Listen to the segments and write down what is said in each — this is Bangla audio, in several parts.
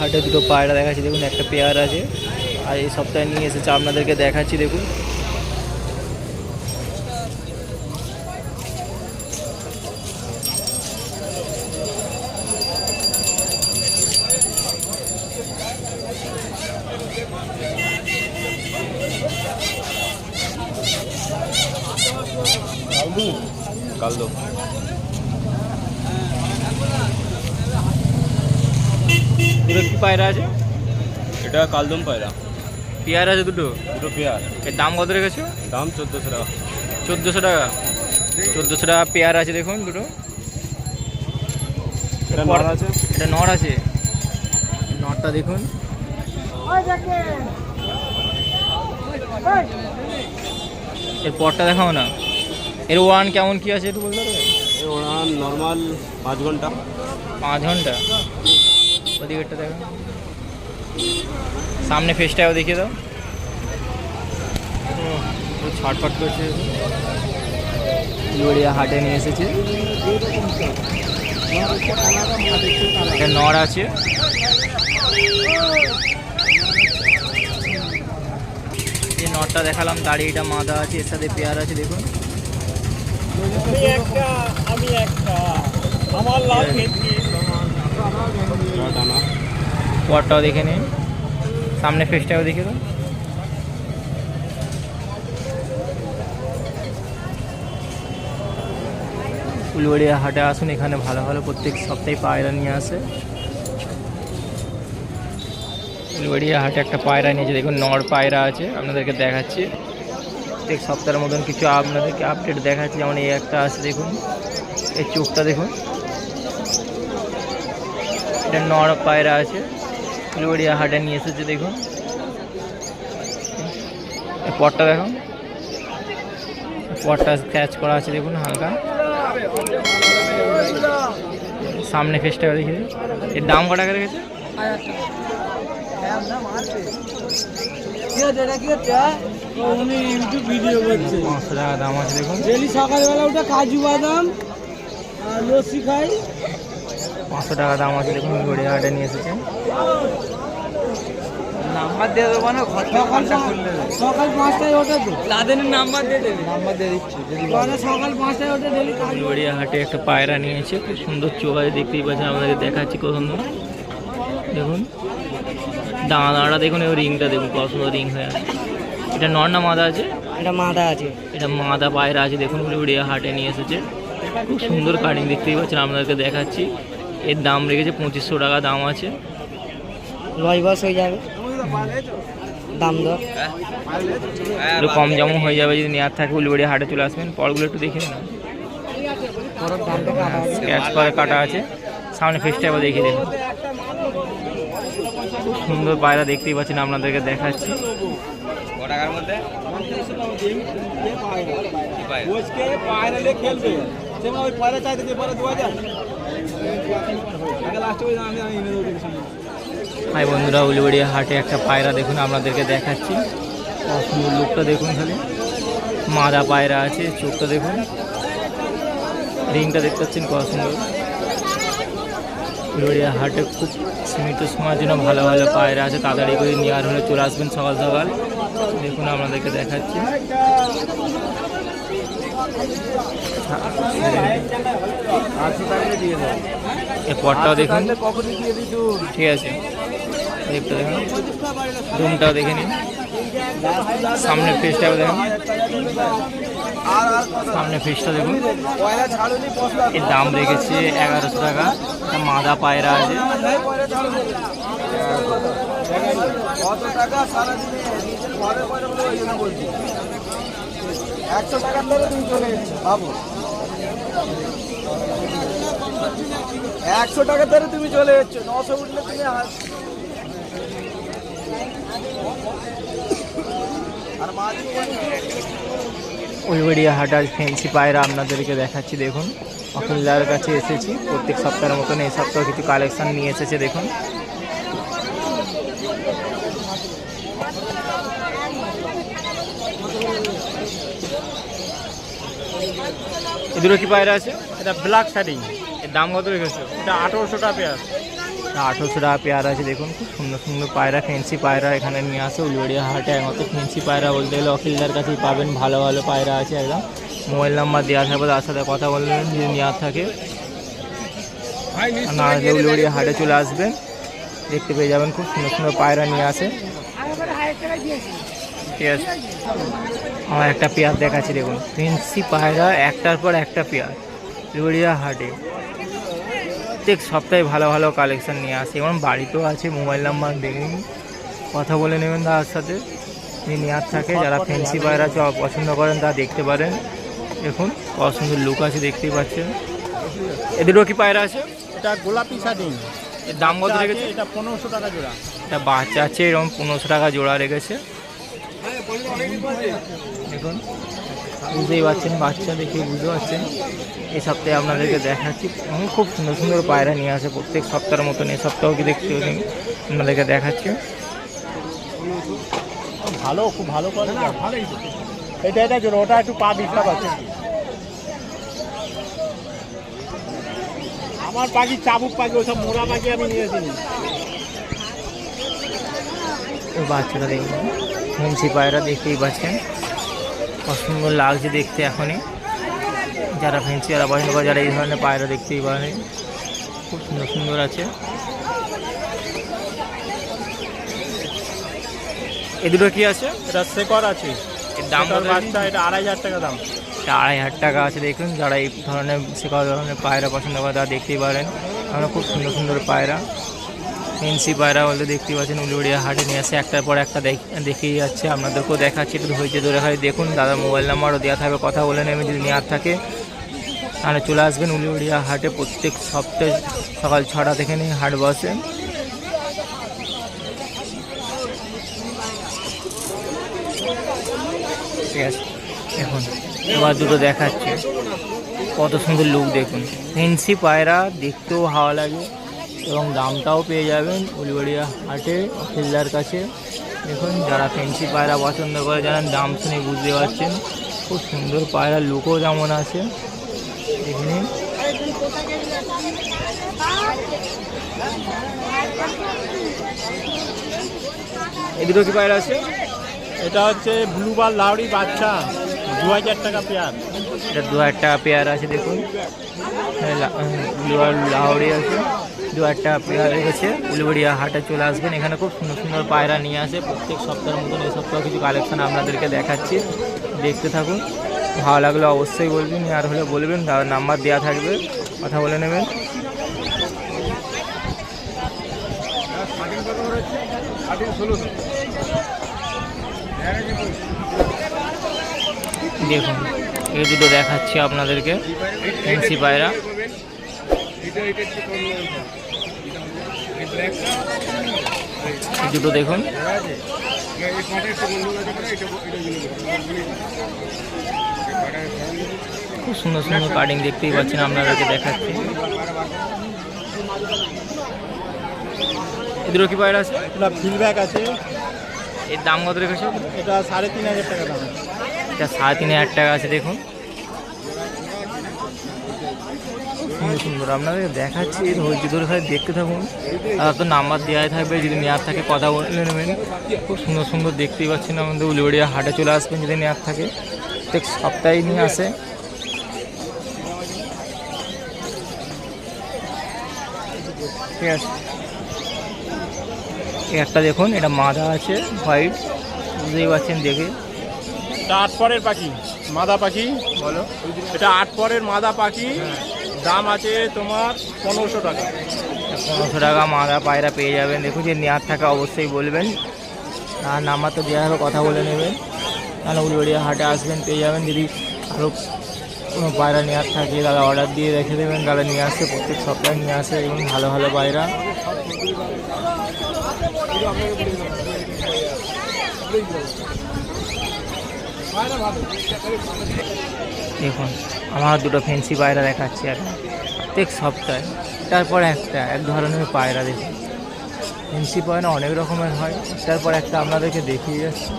হাটে দুটো পায়রা দেখাচ্ছি দেখুন, একটা পেয়ার আছে আর এই সপ্তাহে নিয়ে এসেছে আপনাদেরকে দেখাচ্ছি দেখুন। কালদো দুটো কি পায়রা আছে? এটা কালদম পায়রা। পেয়ার আছে দুটো? দুটো পেয়ার। এর দাম কত রেখেছো? দাম 1400 টাকা। 1400 টাকা? 1400 টাকা পেয়ার আছে দেখুন দুটো। এটা নর আছে। এটা নর আছে, নরটা দেখুন। এর পরটা দেখাও না। এর ওয়ান কেমন কি আছে একটু বলতে পারবে? এর ওড়ান নর্মাল 5 ঘন্টা। 5 ঘন্টা? ওদিকেরটা দেখো, সামনে ফেসটাও দেখিয়ে দাও। ছটফট করছে। লড়িয়া হাটে নিয়ে এসেছে। একটা নর আছে। এই নরটা দেখালাম, দাড়িটা মাদা আছে, এর সাথে পেয়ার আছে দেখুন। পরটাও দেখে নিন, সামনে ফেসটাও দেখে দাও। ফুলবাড়িয়া হাটে আসুন, এখানে ভালো ভালো প্রত্যেক সপ্তাহে পায়রা নিয়ে আসে। ফুলবাড়িয়া হাটে একটা পায়রা নিয়েছে দেখুন, নর পায়রা আছে, আপনাদেরকে দেখাচ্ছি। প্রত্যেক সপ্তাহের মতন কিছু আপনাদেরকে আপডেট দেখাচ্ছি। যেমন এই একটা আছে দেখুন, এই চোখটা দেখুন, এটা নর পায়রা আছে, ফুলবাড়িয়া হাটে নিয়ে এসেছে দেখুন। পটটা দেখুন, পটটা স্ক্র্যাচ করা আছে দেখুন হালকা। সামনে ফেসটা দেখে। এর দাম কত টাকা রেখেছে? 500 টাকা দাম আছে দেখুন। সকালবেলা ওটা কাজু বাদাম আর লস্যি খাই। 500 টাকা দাম আছে দেখুন, গড়িয়া হাটে নিয়ে এসেছে। নাম্বার দিয়ে দেবো না, সকাল 5টায় ওটা তো তাদের নাম্বার দিয়ে দেবে। নাম্বার দিয়ে দিচ্ছি সকাল 5টায় ওটা ডেলি। গড়িয়া হাটে একটা পায়রা নিয়েছে, খুব সুন্দর চোখ আছে, দেখতেই পাচ্ছেন, আপনাদেরকে দেখাচ্ছি কত সুন্দর দেখুন। দাঁড়াটা দেখুন, এবং রিংটা দেখুন কত সুন্দর রিং হয়ে আছে। এটা নর না মাদা আছে? এটা মাদা আছে। এটা মাদা পায়রা আছে দেখুন, গড়িয়া হাটে নিয়ে এসেছে। খুব সুন্দর কাটিং, দেখতেই পাচ্ছেন, আপনাদেরকে দেখাচ্ছি। এর দাম রেখেছে 2500 টাকা দাম আছে। লয় বস হয়ে যাবে দাম দর, একটু কম যেমন হয়ে যাবে যদি নেওয়ার থাকে। উলবেড়িয়া হাটে চলে আসবেন। পরগুলো একটু দেখে না, স্ক্র্যাচ করে কাটা আছে। সামনে ফেসটা একবার দেখিয়ে দেখুন, খুব সুন্দর পায়রা, দেখতেই পাচ্ছেন, আপনাদেরকে দেখাচ্ছি। হাই বন্ধুরা, উলবেড়িয়া হাটে একটা পায়রা দেখুন, আপনাদেরকে দেখাচ্ছি। সুন্দর লুকটা দেখুন, খালি মাদা পায়রা আছে, চোখটা দেখুন, রিংটা দেখতে পাচ্ছেন কত সুন্দর। উলবেড়িয়া হাটে খুব সীমিত সময়ের জন্য ভালো ভালো পায়রা আছে, তাড়াতাড়ি করে নেওয়ার হলে চলে আসবেন সকাল সকাল। দেখুন আপনাদেরকে দেখাচ্ছি। এই পটটাও দেখুন, ঠিক আছে, দেখতে দেখুন, রুমটাও দেখে নিন। সামনে ফিসটা দেখুন, সামনে ফিসটা দেখুন, এর দাম রেখেছে 1100 টাকা। একটা মাদা পায়রা আছে, কত টাকা সারাদিনে নিজের ঘরে ঘরে বলে ওই জন্য বলছি 100 টাকার ধরে তুমি চলে এসছো বাবু, 100 টাকা ধরে তুমি চলে এসছো, 900 উঠলে তুমি আর মাঝি উলবেড়িয়া হাটার ফেন্সি পায়রা আপনাদেরকে দেখাচ্ছি। দেখুন অখিলদার কাছে এসেছি, প্রত্যেক সপ্তাহের মতন এই সপ্তাহে কিছু কালেকশন নিয়ে এসেছে। দেখুন এ দুটো কি পায়রা আছে? এটা ব্ল্যাক শার্টিং, এর দাম কত রেখেছো? এটা 1800 টাকা পেয়ার। 1800 টাকা পেয়ার আছে। দেখুন খুব সুন্দর সুন্দর পায়রা, ফেন্সি পায়রা এখানে নিয়ে আসে উলবেড়িয়া হাটে। একমাত্র ফেন্সি পায়রা বলতে গেলে অখিলদার কাছেই পাবেন, ভালো ভালো পায়রা আছে একদম। মোবাইল নাম্বার দেওয়া থাকবে, তার সাথে কথা বলবেন যদি নেওয়ার থাকে। না হলে উলবেড়িয়া হাটে চলে আসবেন, দেখতে পেয়ে যাবেন খুব সুন্দর সুন্দর পায়রা নিয়ে আসে। ঠিক আছে, আমার একটা পেয়ার দেখাচ্ছি। দেখুন ফেন্সি পায়রা একটার পর একটা পেয়ার উলবেড়িয়া হাটে প্রত্যেক সপ্তাহে ভালো ভালো কালেকশন নিয়ে আসে। এবং বাড়িতেও আছে, মোবাইল নাম্বার দেখে কথা বলে নেবেন তার সাথে যদি নেওয়ার থাকে। যারা ফেন্সি পায়রা পছন্দ করেন তারা দেখতে পারেন। দেখুন কত সুন্দর লুক আছে, দেখতেই পাচ্ছেন। এদেরও কি পায়রা আছে? এটা গোলাপি শার্টিং, এর দাম কত রেখেছে? এটা 1500 টাকা জোড়া। এটা বাচ্চা আছে, এরকম 1500 টাকা জোড়া রেখেছে। দেখুন বুঝতেই পারছেন, বাচ্চা দেখে বুঝতে পারছেন। এই সপ্তাহে আপনাদেরকে দেখাচ্ছি, খুব সুন্দর সুন্দর পায়রা নিয়ে আসে প্রত্যেক সপ্তাহের মতন। এই সপ্তাহে কি দেখতে আপনাদেরকে দেখাচ্ছি। ভালো, খুব ভালো কোয়ালিটি। এটা এটা জোড়া, ওটা একটু পা ডিস্টার্ব আছে। আমার পাখি চাবুক পাখি, ওসব মোড়া পাখি আমি নিয়েছি। বাচ্চাটা দেখুন, ফেন্সি পায়রা দেখতেই পাচ্ছেন, কত সুন্দর লাগছে দেখতে এখনই। যারা ফেন্সি যারা পছন্দ করে, যারা এই ধরনের পায়রা দেখতেই পারেন, খুব সুন্দর সুন্দর আছে। এ দুটো কি আছে? এটা শেকর আছে, এর দাম কত? বাচ্চা এটা 2500 টাকা দাম। এটা 2500 টাকা আছে। দেখুন যারা এই ধরনের শেখা ধরনের পায়রা পছন্দ করে তারা দেখতেই পারেন। আমরা খুব সুন্দর সুন্দর পায়রা, ফেন্সি পায়রা বলতে দেখতেই পাচ্ছেন উলবেড়িয়া হাটে নিয়ে আসে, একটার পর একটা দেখিয়ে যাচ্ছে। আপনাদেরকেও দেখাচ্ছি, একটু ধৈর্য ধরে হয় দেখুন। দাদার মোবাইল নাম্বারও দেওয়া থাকবে, কথা বলে নেবেন যদি নেওয়ার থাকে। তাহলে চলে আসবেন উলবেড়িয়া হাটে, প্রত্যেক সপ্তাহে সকাল 6টা থেকে নিয়ে হাট বসে। ঠিক আছে, এখন এবার দুটো দেখাচ্ছে, কত সুন্দর লুক দেখুন। ফেন্সি পায়রা দেখতেও ভালো লাগে এবং দামটাও পেয়ে যাবেন উলবেড়িয়া হাটে অখিলদার কাছে। দেখুন যারা ফেন্সি পায়রা পছন্দ করে, যারা দাম শুনে বুঝতে পারছেন, খুব সুন্দর পায়রা, লুকও যেমন আছে দেখে নিন। এই দুটো কি পায়রা আছে? এটা হচ্ছে ব্লুবার লাউড়ি বাচ্চা, 2000 টাকা পেয়ার। এটা 2000 টাকা পেয়ার আছে। দেখুন ব্লুবার লাউড়ি আছে, 2000 টাকা পেয়ার রেখেছে। উলবেড়িয়া হাটে চলে আসবেন, এখানে খুব সুন্দর সুন্দর পায়রা নিয়ে আসে প্রত্যেক সপ্তাহের মতন। এই সপ্তাহে কিছু কালেকশন আপনাদেরকে দেখাচ্ছি, দেখতে থাকুন। ভালো লাগলে অবশ্যই বলবেন, আর হলে বলবেন, তার নাম্বার দেওয়া থাকবে, কথা বলে নেবেন। দেখুন এই দুটো দেখাচ্ছি আপনাদেরকে, ফেন্সি পায়রা। দুটো দেখুন, খুব সুন্দর সুন্দর কাটিং দেখতেই পাচ্ছেন, আপনাদেরকে দেখাচ্ছি। এদেরও কি পায়রা আছে? এটা ফিলব্যাক আছে। এর দাম কত রেখেছে? এটা 3500 টাকা দাম। এটা 3500 টাকা আছে। দেখুন সুন্দর সুন্দর আপনাদের দেখাচ্ছি, ধৈর্য ধরে খালি দেখতে থাকুন। আর তো নাম্বার দেওয়া থাকবে, যদি নেওয়ার থাকে কথা বলে নেবেন। খুব সুন্দর সুন্দর দেখতেই পাচ্ছেন। আমাদের উলবেড়িয়া হাটে চলে আসবেন যদি নেওয়ার থাকে, প্রত্যেক সপ্তাহে নিয়ে আসে। ঠিক আছে, একটা দেখুন, এটা মাদা আছে হোয়াইট, বুঝতেই পারছেন দেখে। এটা 8 পরের পাখি, মাদা পাখি। বলো। এটা 8 পরের মাদা পাখি, দাম আছে তোমার 1500 টাকা। 1500 টাকা মাদা পায়রা পেয়ে যাবেন। দেখুন যে নেওয়ার থাকে অবশ্যই বলবেন, আর নাম্বার তো দেওয়া হবে, কথা বলে নেবেন। তাহলে উলুবেড়িয়া হাটে আসবেন, পেয়ে যাবেন। যদি আরও কোনো পায়রা নেওয়ার থাকে তাহলে অর্ডার দিয়ে রেখে দেবেন, তাহলে নিয়ে আসে, প্রত্যেক সপ্তাহে নিয়ে আসে এবং ভালো ভালো পায়রা। দেখুন আমার দুটো ফেন্সি পায়রা দেখাচ্ছি আর প্রত্যেক সপ্তাহে তারপর একটা এক ধরনের পায়রা। দেখুন ফেন্সি পায়রা অনেক রকমের হয়, তারপর একটা আপনাদেরকে দেখিয়ে যাচ্ছি।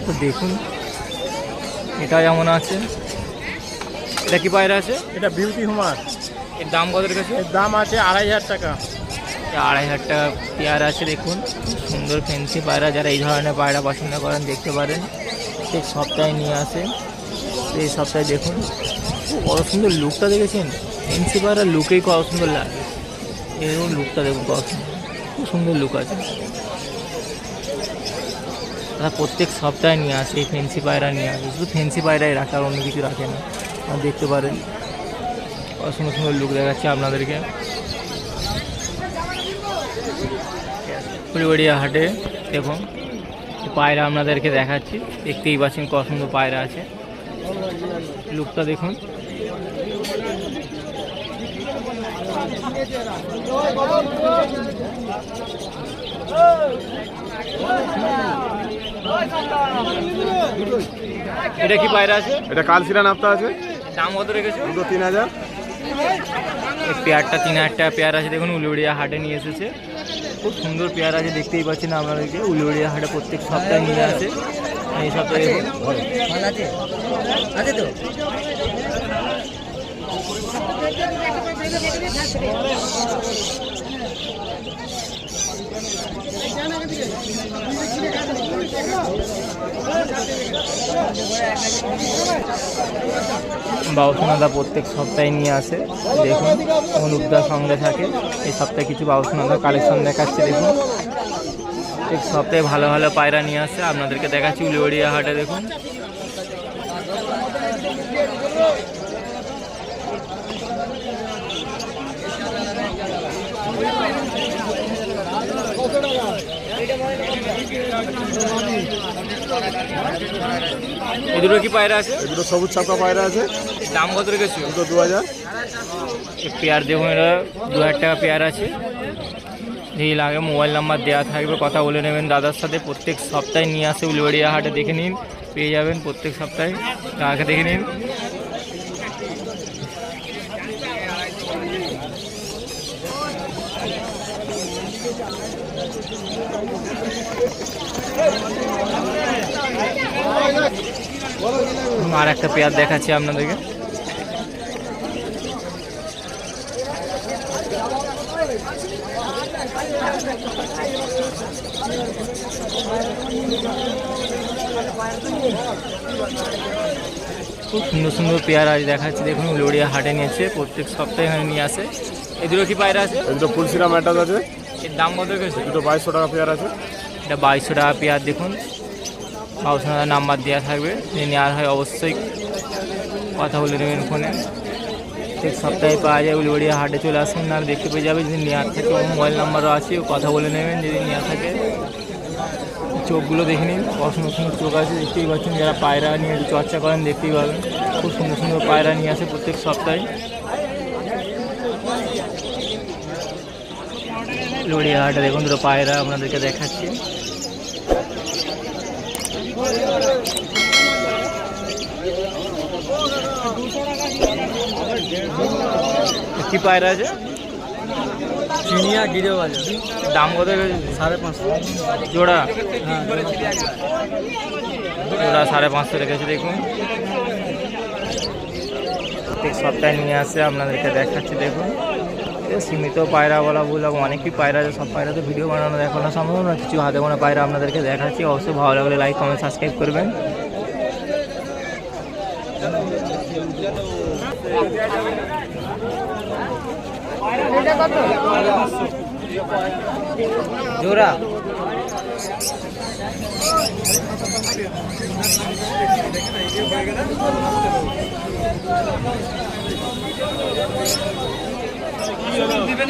তো দেখুন এটা যেমন আছে। এটা কি পায়রা আছে? এটা বিউটি হুমার। এর দাম কত রেখেছে? এর দাম আছে 2500 টাকা। 2500 টাকা পেয়ার আছে। দেখুন সুন্দর ফেন্সি পায়রা, যারা এই ধরনের পায়রা পছন্দ করেন দেখতে পারেন, প্রত্যেক সপ্তাহে নিয়ে আসে। এই সপ্তাহে দেখুন কত সুন্দর লুকটা দেখেছেন, ফেন্সি পায়রা লুকেই কত সুন্দর লাগে। এরকম লুকটা দেখুন কত সুন্দর, খুব সুন্দর লুক আছে। তারা প্রত্যেক সপ্তাহে নিয়ে আসে এই ফেন্সি পায়রা নিয়ে আসে, শুধু ফেন্সি পায়রাই রাখে আর অন্য কিছু রাখে না। আর দেখতে পারেন কত সুন্দর সুন্দর লুক দেখাচ্ছে আপনাদেরকে। উলুবেড়িয়া হাটে দেখুন পায়রা আপনাদেরকে দেখাচ্ছি, দেখতেই পাচ্ছেন কত সুন্দর পায়রা আছে, লুকটা দেখুন। এটা কি পায়রা আছে? এটা কালসিরা নাপতা আছে। দাম কত রেখেছো? দুটো 3000। এই পেয়ারটা 3000 টাকা পেয়ার আছে। দেখুন উলুবেড়িয়া হাটে নিয়ে এসেছে, খুব সুন্দর পেয়ার আছে, দেখতেই পাচ্ছেন আপনাদেরকে। উলুবেড়িয়া হাটে প্রত্যেক সপ্তাহে নিয়ে আসে। এই সপ্তাহে আছে তো বাউসনাদা প্রত্যেক সপ্তাহে নিয়ে আসে। দেখুন অনুপদার সঙ্গে থাকে। এই সপ্তাহে কিছু বাউসনাদা কালেকশন দেখাচ্ছে। দেখুন প্রত্যেক সপ্তাহে ভালো ভালো পায়রা নিয়ে আসে, আপনাদেরকে দেখাচ্ছি উলুবেড়িয়া হাটে। দেখুন এই দুটো কি পায়রা আছে? এই দুটো সবুজ ছাপা পায়রা আছে। দাম কত রেখেছো? দুটো 2000। এই পেয়ার দেখুন, এটা 2000 টাকা পেয়ার আছে। যদি লাগে মোবাইল নাম্বার দেওয়া থাকবে, কথা বলে নেবেন দাদার সাথে। প্রত্যেক সপ্তাহে নিয়ে আসে উলুবেড়িয়া হাটে, দেখে নিন, পেয়ে যাবেন প্রত্যেক সপ্তাহে। আগে দেখে নিন। আর একটা পেয়ার দেখাচ্ছি আপনাদেরকে। খুব সুন্দর সুন্দর পেয়ার আজ দেখাচ্ছি। দেখুন উলুবেড়িয়া হাটে নিয়েছে, প্রত্যেক সপ্তাহে এখানে নিয়ে আসে। এই দুটো কি পায়রা আছে? এই দুটো ফুলসিরা ম্যাটাস আছে। এর দাম কত রেখেছে? দুটো 2200 টাকা পেয়ার আছে। এটা 2200 টাকা পেয়ার। দেখুন বাউসনাদার নাম্বার দেওয়া থাকবে, যদি নেওয়ার হয় অবশ্যই কথা বলে নেবেন ফোনে। প্রত্যেক সপ্তাহে পাওয়া যায়, উলুবেড়িয়া হাটে চলে আসুন, আর দেখতে পেয়ে যাবে। যদি নেওয়ার থাকে মোবাইল নাম্বারও আছে, কথা বলে নেবেন যদি নেওয়া থাকে। চোখগুলো দেখে নিন, কত সুন্দর সুন্দর চোখ আছে, দেখতেই পাচ্ছেন। যারা পায়রা নিয়ে চর্চা করেন দেখতেই পাবেন, খুব সুন্দর সুন্দর পায়রা নিয়ে আসে প্রত্যেক সপ্তাহে। উলুবেড়িয়া হাটে দেখুন দুটো পায়রা আপনাদেরকে দেখাচ্ছি। কি পায়রা আছে? চিনিয়া গিরে বাজে। দাম কত? 550 জোড়া। হ্যাঁ জোড়া 550 রেখেছে। দেখুন প্রত্যেক সপ্তাহে নিয়ে আসে, আপনাদেরকে দেখাচ্ছি। দেখুন সীমিত পায়রা বলা ভুল, অনেকই পায়রা আছে, সব পায়রা তো ভিডিও বানানো দেখানো সম্ভব না। কিছু হাতে গোনা পায়রা আপনাদেরকে দেখাচ্ছি। অবশ্যই ভালো লাগলে লাইক কমেন্ট সাবস্ক্রাইব করবেন। জোড়া দিবেন